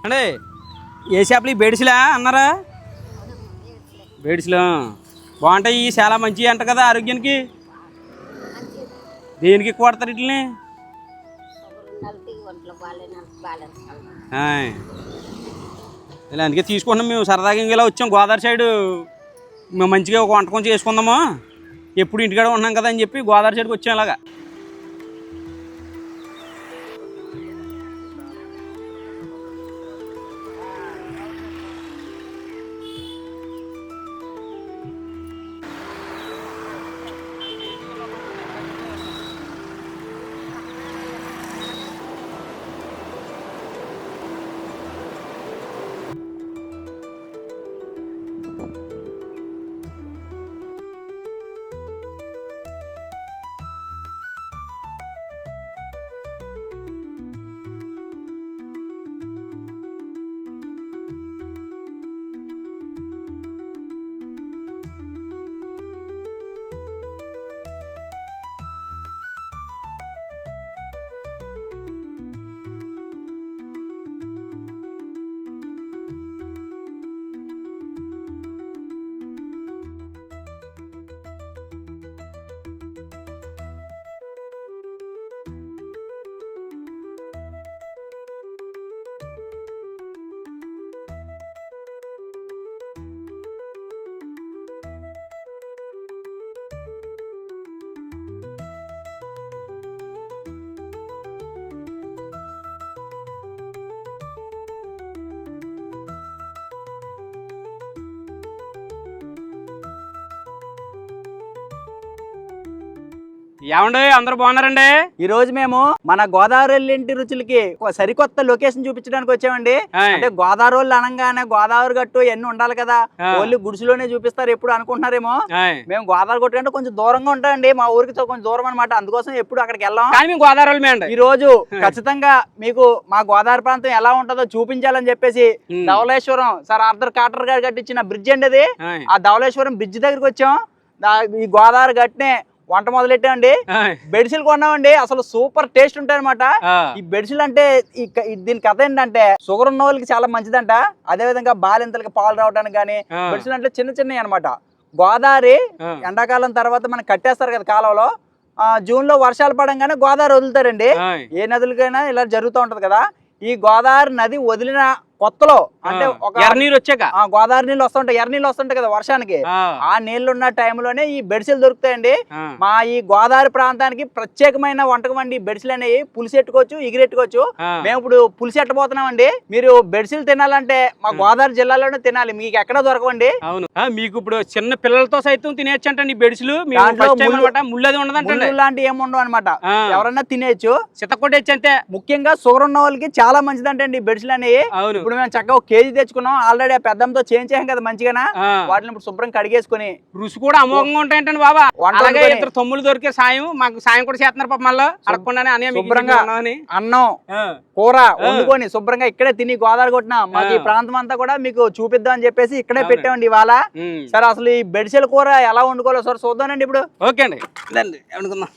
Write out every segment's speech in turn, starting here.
అంటే ఏ చేపలు ఈ బేడిసిలా అన్నారా? బేడిసిలా బాగుంటాయి, చాలా మంచివి అంట కదా ఆరోగ్యానికి. దేనికి ఎక్కువ వాడతారు వీటిని? ఇలా అందుకే తీసుకుంటున్నాం మేము, సరదాగా ఇలా వచ్చాం గోదావరి సైడు. మేము మంచిగా ఒక వంటకం చేసుకుందాము, ఎప్పుడు ఇంటికాడ ఉన్నాం కదా అని చెప్పి గోదావరి సైడ్కి వచ్చాం ఇలాగా. ఏమండి అందరూ బాగున్నారండి? ఈ రోజు మేము మన గోదావరి ఇంటి రుచులకి సరికొత్త లొకేషన్ చూపించడానికి వచ్చామండి. అంటే గోదావరి వాళ్ళు అనగానే గోదావరి గట్టు ఎన్ని ఉండాలి కదా, ఓన్లీ గుడిసెలోనే చూపిస్తారు ఎప్పుడు అనుకుంటున్నారేమో. మేము గోదావరి గట్టు అంటే కొంచెం దూరంగా ఉంటామండి, మా ఊరికి కొంచెం దూరం అనమాట, అందుకోసం ఎప్పుడు అక్కడికి వెళ్ళాం. గోదావరి ఈ రోజు ఖచ్చితంగా మీకు మా గోదావరి ప్రాంతం ఎలా ఉంటుందో చూపించాలని చెప్పేసి ధవళేశ్వరం సార్ ఆర్థర్ కాటర్ గారు కట్టించిన బ్రిడ్జ్ అండి అది. ఆ ధవళేశ్వరం బ్రిడ్జ్ దగ్గరికి వచ్చాం. ఈ గోదావరి గట్టునే వంట మొదలెట్టామండి. బెడ్షీలు కొన్నామండి, అసలు సూపర్ టేస్ట్ ఉంటాయి అనమాట. ఈ బెడ్షీలు అంటే దీని కథ ఏంటంటే షుగర్ ఉన్న వాళ్ళకి చాలా మంచిదంట, అదే విధంగా బాలింతలకి పాలు రావడానికి కానీ. బెడ్షీలు అంటే చిన్న చిన్నవి అనమాట. గోదావరి ఎండాకాలం తర్వాత మనం కట్టేస్తారు కదా కాలంలో, జూన్ లో వర్షాలు పడంగానే గోదావరి వదులుతారండి. ఏ నదులకైనా ఇలా జరుగుతూ ఉంటది కదా. ఈ గోదావరి నది వదిలిన కొత్తలో అంటే ఒక నీళ్ళు వచ్చాక గోదావరి నీళ్ళు వస్తుంటాయి, ఎర్ర నీళ్ళు వస్తుంటాయి కదా వర్షానికి, ఆ నీళ్లు ఉన్న టైంలోనే ఈ బెడ్షీలు దొరుకుతాయండి. మా ఈ గోదావరి ప్రాంతానికి ప్రత్యేకమైన వంటకం అండి బెడ్షీలు అనేవి. పులిసి ఎట్టుకోవచ్చు, ఎగిరెట్టుకోవచ్చు. మేము ఇప్పుడు పులిసి ఎట్టబోతున్నామండి. మీరు బెడ్షీలు తినాలంటే మా గోదావరి జిల్లాలోనే తినాలి, మీకు ఎక్కడ దొరకవండి. అవును, మీకు ఇప్పుడు చిన్న పిల్లలతో సైతం తినేయచ్చు అంటండి బెడ్షీలు. ముళ్ళది ఉండదు, లాంటి ఏముండవు అనమాట, ఎవరన్నా తినేయచ్చు, చిత్తకొట్టేచ్చు అంతే. ముఖ్యంగా షుగర్ ఉన్న వాళ్ళకి చాలా మంచిదంటండి ఈ బెడ్షీలు అనేవి. ఇప్పుడు మేము చక్కగా 1 కేజీ తెచ్చుకున్నాం, ఆల్రెడీ ఆ పెద్దంతో చేంజ్ చేసాం కదా మంచిగా. వాటిని ఇప్పుడు శుభ్రం కడిగేసుకుని, రుచి కూడా అమోఘంగా ఉంటాయంటండి బాబా. అలాగే ఇద్దరు తమ్ముళ్ళు దొరికే సాయం మాకు సాయం కూడా చేస్తున్నారు పాప. మళ్ళీ అడగకుండానే శుభ్రంగా అన్నం కూర వండుకొని శుభ్రంగా ఇక్కడే తిని గోదావరి కొట్టినా. మాకు ఈ ప్రాంతం అంతా కూడా మీకు చూపిద్దాం అని చెప్పేసి ఇక్కడే పెట్టామండి ఇవాళ. సరే అసలు ఈ బెడ్షీల కూర ఎలా వండుకోవాలో సార్ చూద్దానండి ఇప్పుడు. ఓకే అండి, వండుకుందాం.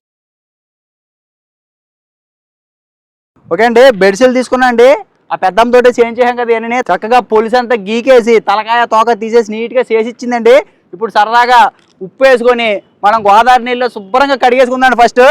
ఓకే అండి, బెడ్షీలు తీసుకున్నా అండి. ఆ పెద్దంతో చేంజ్ చేసాం కదా, నేను చక్కగా పులిసి అంతా గీకేసి తలకాయ తోక తీసేసి నీట్ గా చేసి ఇచ్చిందండి. ఇప్పుడు సరదాగా ఉప్పు వేసుకొని మనం గోదావరి నీళ్ళు శుభ్రంగా కడిగేసుకుందాం ఫస్ట్.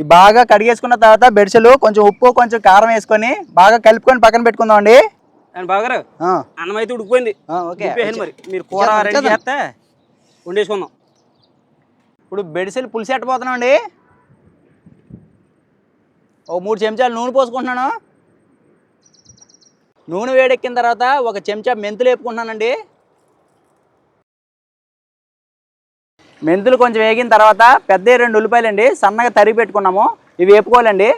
ఈ బాగా కడిగేసుకున్న తర్వాత బెడిసెలు కొంచెం ఉప్పు కొంచెం కారం వేసుకొని బాగా కలుపుకొని పక్కన పెట్టుకుందామండి. బాగారు అన్నం అయితే ఉడికిపోయింది. ఓకే మరి మీరు కూర రెడీ చేస్తే వండేసుకుందాం. ఇప్పుడు బెడిసెలు పులుసు ఎట్టపోతున్నామండి. ఓ 3 చెంచాలు నూనె పోసుకుంటున్నాను. నూనె వేడెక్కిన తర్వాత 1 చెంచా మెంతులు వేపుకుంటున్నానండి. మెంతులు కొంచెం వేగిన తర్వాత పెద్ద 2 ఉల్లిపాయలండి సన్నగా తరిగి పెట్టుకున్నాము, ఇవి వేపుకోవాలండి.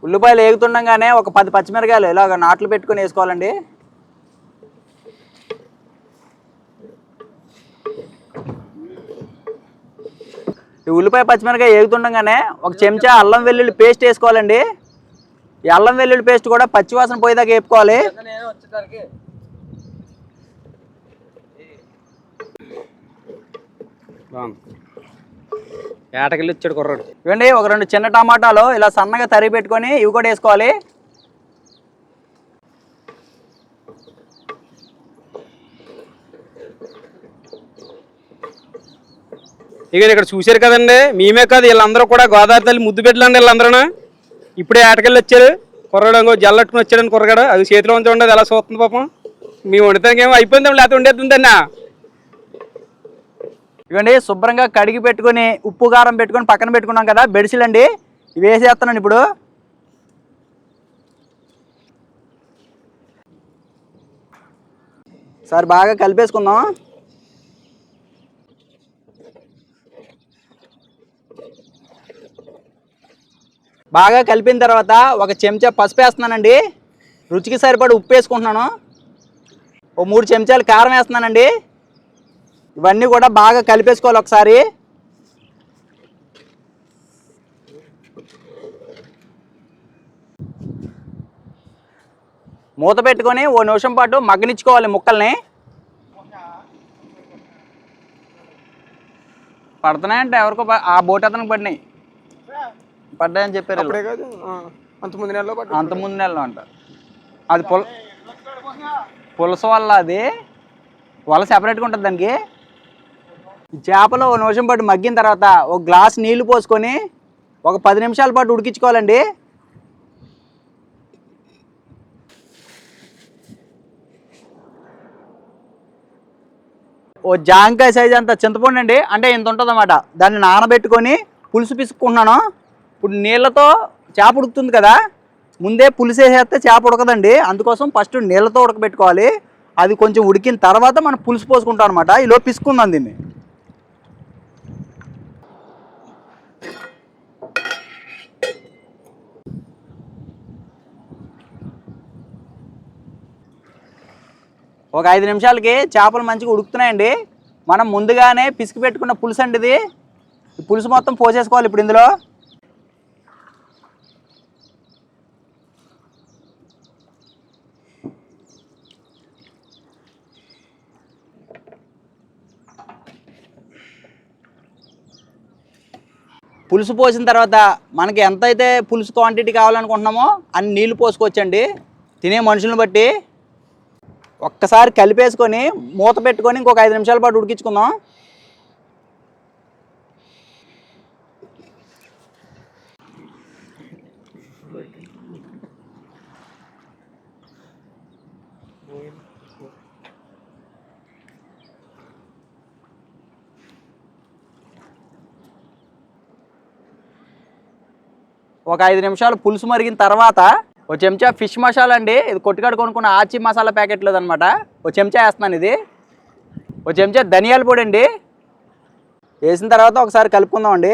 ఉల్లిపాయలు వేగుతుండగానే ఒక 10 పచ్చిమిరకాయలు ఇలాగ నాట్లు పెట్టుకొని వేసుకోవాలండి. ఈ ఉల్లిపాయ పచ్చిమిరకాయ వేగుతుండగానే 1 చెంచా అల్లం వెల్లుల్లి పేస్ట్ వేసుకోవాలండి. ఈ అల్లం వెల్లుల్లి పేస్ట్ కూడా పచ్చివాసన పోయేదాకా వేపుకోవాలి. ఏటకెళ్ళి వచ్చాడు కుర్రాడు. ఇవ్వండి, ఒక 2 చిన్న టమాటాలు ఇలా సన్నగా తరిగి పెట్టుకొని ఇవి కూడా వేసుకోవాలి. ఇక ఇక్కడ చూశారు కదండి, మేమే కాదు వీళ్ళందరూ కూడా గోదావరి తల్లి ముద్దు పెట్టలండి. వీళ్ళందరూ ఇప్పుడే ఏటకెళ్ళి వచ్చారు. కుర్రాడు జల్లట్టుకుని వచ్చాడని కుర్రగాడు అది చేతిలో ఉంచి ఉండదు ఎలా చూస్తుంది పాపం. మేము వండుతానికి ఏమో అయిపోయింది, లేకపోతే ఉండేస్తుందన్నా. ఇవ్వండి, శుభ్రంగా కడిగి పెట్టుకొని ఉప్పు కారం పెట్టుకొని పక్కన పెట్టుకున్నాం కదా బెడిసిలండి, ఇవి వేసేస్తున్నాను ఇప్పుడు. సరే బాగా కలిపేసుకుందాం. బాగా కలిపిన తర్వాత 1 చెంచా పసుపు వేస్తున్నానండి. రుచికి సరిపడి ఉప్పు వేసుకుంటున్నాను. ఓ 3 చెంచాలు కారం వేస్తున్నానండి. ఇవన్నీ కూడా బాగా కలిపేసుకోవాలి ఒకసారి. మూత పెట్టుకొని 1 నిమిషం పాటు మగ్గనిచ్చుకోవాలి ముక్కల్ని. పడుతున్నాయంటే ఎవరికో ఆ బోట్ అతనికి పడ్డాయని చెప్పారు. అంతకుముందు నెలలో అంట అది పులస వల్ల అది వల్ల సెపరేట్గా ఉంటుంది దానికి. చేపలు 1 నిమిషం పాటు మగ్గిన తర్వాత 1 గ్లాస్ నీళ్లు పోసుకొని ఒక 10 నిమిషాల పాటు ఉడికించుకోవాలండి. ఓ జాంకాయ సైజ్ అంత చింతపండు అండి, అంటే ఇంత ఉంటుంది అన్నమాట. దాన్ని నానబెట్టుకొని పులుసు పిసుకున్నాను. ఇప్పుడు నీళ్ళతో చేప ఉడుకుతుంది కదా, ముందే పులుసు వేసేస్తే చేప ఉడకదండి. అందుకోసం ఫస్ట్ నీళ్ళతో ఉడకబెట్టుకోవాలి. అది కొంచెం ఉడికిన తర్వాత మనం పులుసు పోసుకుంటాం అనమాట. ఈలో పిసుకుందాం దీన్ని. ఒక 5 నిమిషాలకి చేపలు మంచిగా ఉడుకుతున్నాయండి. మనం ముందుగానే పిసికి పెట్టుకున్న పులుసు అండి ఇది. ఈ పులుసు మొత్తం పోసేసుకోవాలి ఇప్పుడు ఇందులో. పులుసు పోసిన తర్వాత మనకి ఎంతైతే పులుసు క్వాంటిటీ కావాలనుకుంటున్నామో అన్ని నీళ్లు పోసుకోవచ్చండి, తినే మనుషులను బట్టి. ఒక్కసారి కలిపేసుకొని మూత పెట్టుకొని ఇంకొక 5 నిమిషాల పాటు ఉడికించుకుందాం. ఒక 5 నిమిషాలు పులుసు మరిగిన తర్వాత 1 చెంచా ఫిష్ మసాలా అండి, ఇది కొట్టుకాడ కొనుక్కున్న ఆచి మసాలా ప్యాకెట్లు అనమాట. 1 చెంచా వేస్తున్నాను ఇది. 1 చెంచా ధనియాల పొడి అండి వేసిన తర్వాత ఒకసారి కలుపుకుందాం అండి.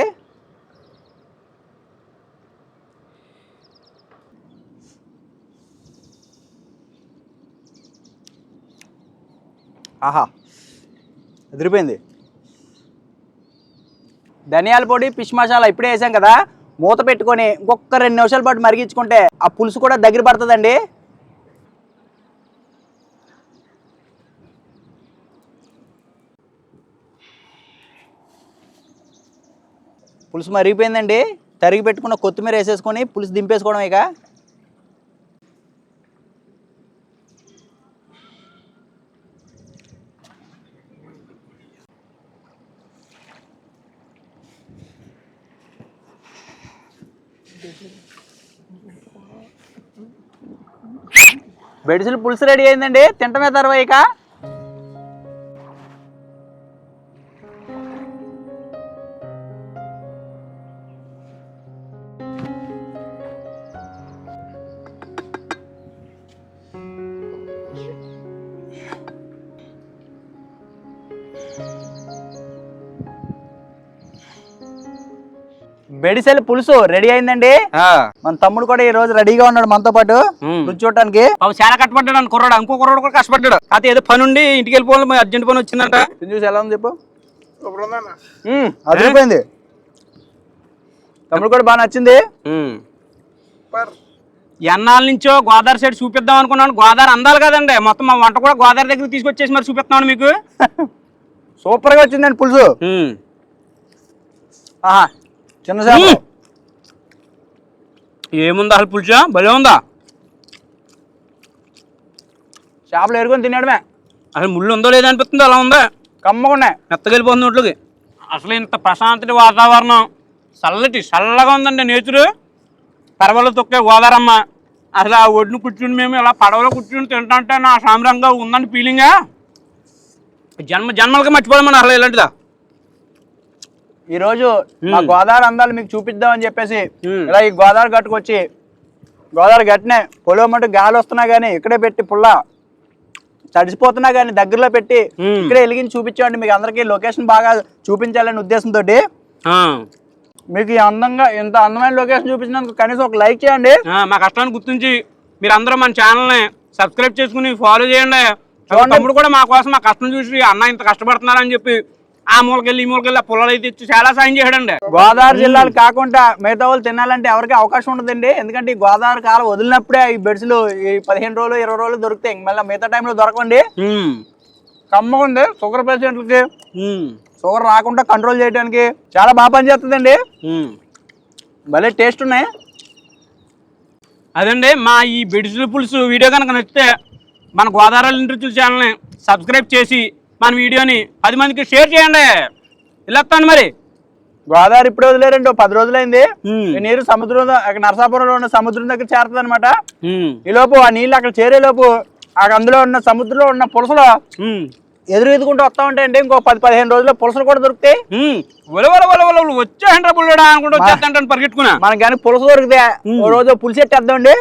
ఆహా, అదిరిపోయింది. ధనియాల పొడి ఫిష్ మసాలా ఇప్పుడే వేసాం కదా, మూత పెట్టుకొని ఇంకొక 2 నిమిషాల పాటు మరిగించుకుంటే ఆ పులుసు కూడా దగ్గర పడుతుందండి. పులుసు మరిగిపోయిందండి. తరిగి పెట్టుకున్న కొత్తిమీర వేసేసుకొని పులుసు దింపేసుకోవడం ఇక. బెడిసెల పులుసు రెడీ అయిందండి. తింటమే తర్వాత ఇక. బెడిసెల పులుసు రెడీ అయిందండి. మన తమ్ముడు కూడా ఈ రోజు రెడీగా ఉన్నాడు మనతో పాటు రుచి చూడటానికి. చాలా కష్టపడ్డాడు కుర్రాడు. ఇంకో కుర్రాడు కూడా కష్టపడ్డాడు. అయితే ఏదో పని ఉండి ఇంటికి వెళ్ళిపోవాలి, అర్జెంట్ పని వచ్చిందంట. చూసి ఎలా ఉంది చెప్పు. అదిరిపోయింది. తమ్ముడు కూడా బాగా నచ్చింది. ఎన్నాళ్ళ నుంచో గోదావరి సైడ్ చూపిద్దాం అనుకున్నాను. గోదావరి అందాలి కదండి, మొత్తం మా వంట కూడా గోదావరి దగ్గర తీసుకొచ్చేసి మరి చూపిస్తున్నాను మీకు. సూపర్ గా వచ్చిందండి పులుసు. ఆహా, చిన్న చేప ఏముందా అసలు పులుసు? భలే ఉందా. చేపలు ఎరుకొని తినేయడమే. అసలు ముళ్ళు ఉందో లేదో అనిపిస్తుంది, అలా ఉందా. కమ్మగా ఉన్నాయి, మెత్తగెళ్ళిపోతుంది నోట్లోకి. అసలు ఇంత ప్రశాంతటి వాతావరణం, చల్లగా ఉందండి నేచరు. పరవలో తొక్కే గోదావరమ్మ. అసలు ఆ ఒడ్డును కూర్చుని మేము ఇలా పడవలో కూర్చుని తింటుంటే నా సామ్రంగా ఉందండి ఫీలింగా. జన్మలుగా మర్చిపోదామని అసలు ఇలాంటిదా. ఈ రోజు మా గోదావరి అందాలు మీకు చూపిద్దామని చెప్పేసి ఇలా ఈ గోదావరి గట్టుకు వచ్చి, గోదావరి గట్టునే పొలమంటూ గాలి వస్తున్నా గానీ ఇక్కడే పెట్టి పుల్ల తడిసిపోతున్నా గానీ దగ్గరలో పెట్టి ఇక్కడే వెలిగించి చూపించామండి మీకు అందరికీ. లొకేషన్ బాగా చూపించాలనే ఉద్దేశంతో మీకు ఇంత అందమైన లొకేషన్ చూపించినందుకు కనీసం ఒక లైక్ చేయండి. మా కష్టాన్ని గుర్తించి మీరు అందరూ మన ఛానల్ని సబ్స్క్రైబ్ చేసుకుని ఫాలో చేయండి. తమ్ముడు కూడా మా కోసం మా కష్టం చూసి అన్న ఇంత కష్టపడుతున్నారని చెప్పి ఆ మూలకెళ్ళి ఈ మూలకెళ్ళి ఆ పుల్లలు అయితే ఇచ్చి చాలా సాయం చేయడండి. గోదావరి జిల్లాలు కాకుండా మిగతా వాళ్ళు తినాలంటే ఎవరికి అవకాశం ఉండదండి. ఎందుకంటే ఈ గోదావరి కాలం వదిలినప్పుడే ఈ బెడ్స్లు ఈ 15 రోజులు 20 రోజులు దొరుకుతాయి. మళ్ళీ మిగతా టైంలో దొరకండి. కమ్మగా ఉంది. షుగర్ పేషెంట్లకి షుగర్ రాకుండా కంట్రోల్ చేయడానికి చాలా బాగా పనిచేస్తుందండి. భలే టేస్ట్ ఉన్నాయి. అదండి మా ఈ బెడిసెల పులుసు వీడియో కనుక నచ్చితే మన గోదావరి ఇంటర్వ్యూ ఛానల్ని సబ్స్క్రైబ్ చేసి మన వీడియోని 10 మందికి షేర్ చేయండి. వెళ్ళొస్తాను మరి. గోదావరి ఇప్పుడు వదిలేరండి, 10 రోజులైంది. నీరు సముద్రం నరసాపురంలో ఉన్న సముద్రం దగ్గర చేరుతుంది అనమాట. ఈ లోపు ఆ నీళ్ళు అక్కడ చేరే లోపు అందులో ఉన్న సముద్రంలో ఉన్న పులసలు ఎదురుకుంటూ వస్తా ఉంటాయండి. ఇంకో 10-15 రోజుల్లో పులసలు కూడా దొరుకుతాయి. వచ్చేయండి అనుకుంటూ వచ్చేస్తాను పరిగెట్టుకున్నా. మనకి కానీ పులస దొరికితే ఓ రోజు పులిసెట్టేద్దామండి.